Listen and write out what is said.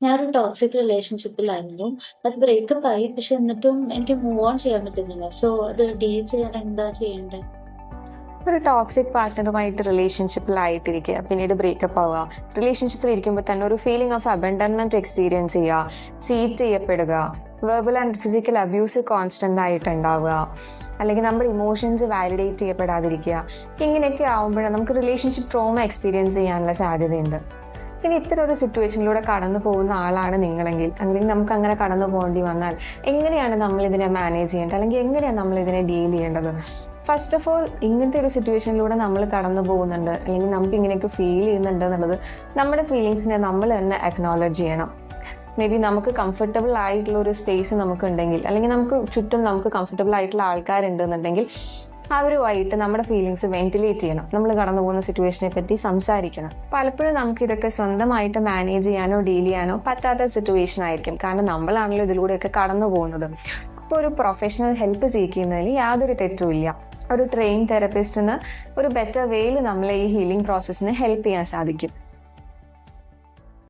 ഞാനൊരു ടോക്സിക് റിലേഷൻഷിപ്പിലായിരുന്നു. അത് ബ്രേക്കപ്പ് ആയി. പക്ഷെ എന്നിട്ടും എനിക്ക് മൂവ് ഓൺ ചെയ്യാൻ പറ്റുന്നില്ല. സോ അത് ഡീൽ ചെയ്യാൻ എന്താ ചെയ്യണ്ടേ? ഒരു ടോക്സിക് പാർട്ട്ണറുമായിട്ട് റിലേഷൻഷിപ്പിലായിട്ടിരിക്കുക, പിന്നീട് ബ്രേക്കപ്പ് ആവുക, റിലേഷൻഷിപ്പിൽ ഇരിക്കുമ്പോൾ തന്നെ ഒരു ഫീലിംഗ് ഓഫ് അബൻഡൻമെന്റ് എക്സ്പീരിയൻസ് ചെയ്യുക, ചീറ്റ് ചെയ്യപ്പെടുക, verbal and physical abuse constant ആയിട്ട് ഉണ്ടാവുക, അല്ലെങ്കിൽ നമ്മുടെ ഇമോഷൻസ് വാലിഡേറ്റ് ചെയ്യപ്പെടാതിരിക്കുക. ഇങ്ങനെയൊക്കെ ആവുമ്പോഴാണ് നമുക്ക് റിലേഷൻഷിപ്പ് ട്രോമ എക്സ്പീരിയൻസ് ചെയ്യാനുള്ള സാധ്യതയുണ്ട്. ഇനി ഇത്തരം ഒരു സിറ്റുവേഷനിലൂടെ കടന്നു പോകുന്ന ആളാണ് നിങ്ങളെങ്കിൽ, അല്ലെങ്കിൽ നമുക്ക് അങ്ങനെ കടന്നു പോകേണ്ടി വന്നാൽ എങ്ങനെയാണ് നമ്മൾ ഇതിനെ മാനേജ് ചെയ്യേണ്ടത്, അല്ലെങ്കിൽ എങ്ങനെയാണ് നമ്മൾ ഇതിനെ ഡീൽ ചെയ്യേണ്ടത്? ഫസ്റ്റ് ഓഫ് ഓൾ, ഇങ്ങനത്തെ ഒരു സിറ്റുവേഷനിലൂടെ നമ്മൾ കടന്നു പോകുന്നുണ്ട്, അല്ലെങ്കിൽ നമുക്ക് ഇങ്ങനെയൊക്കെ ഫീൽ ചെയ്യുന്നുണ്ട് എന്നുള്ളത്, നമ്മുടെ ഫീലിങ്സിനെ നമ്മൾ തന്നെ അക്നോളജ് ചെയ്യണം. മേ ബി നമുക്ക് കംഫർട്ടബിൾ ആയിട്ടുള്ള ഒരു സ്പേസ് നമുക്കുണ്ടെങ്കിൽ, അല്ലെങ്കിൽ നമുക്ക് ചുറ്റും നമുക്ക് കംഫർട്ടബിൾ ആയിട്ടുള്ള ആൾക്കാരുണ്ടെന്നുണ്ടെങ്കിൽ അവരുമായിട്ട് നമ്മുടെ ഫീലിങ്സ് വെന്റിലേറ്റ് ചെയ്യണം. നമ്മൾ കടന്നു പോകുന്ന സിറ്റുവേഷനെ പറ്റി സംസാരിക്കണം. പലപ്പോഴും നമുക്ക് ഇതൊക്കെ സ്വന്തമായിട്ട് മാനേജ് ചെയ്യാനോ ഡീൽ ചെയ്യാനോ പറ്റാത്ത സിറ്റുവേഷൻ ആയിരിക്കും, കാരണം നമ്മളാണല്ലോ ഇതിലൂടെയൊക്കെ കടന്നു പോകുന്നത്. അപ്പോൾ ഒരു പ്രൊഫഷണൽ ഹെൽപ്പ് ചെയ്യുന്നതിൽ യാതൊരു തെറ്റുമില്ല. ഒരു ട്രെയിൻ തെറപ്പിസ്റ്റിന് ഒരു ബെറ്റർ വേയിൽ നമ്മളെ ഈ ഹീലിംഗ് പ്രോസസ്സിന് ഹെൽപ്പ് ചെയ്യാൻ സാധിക്കും.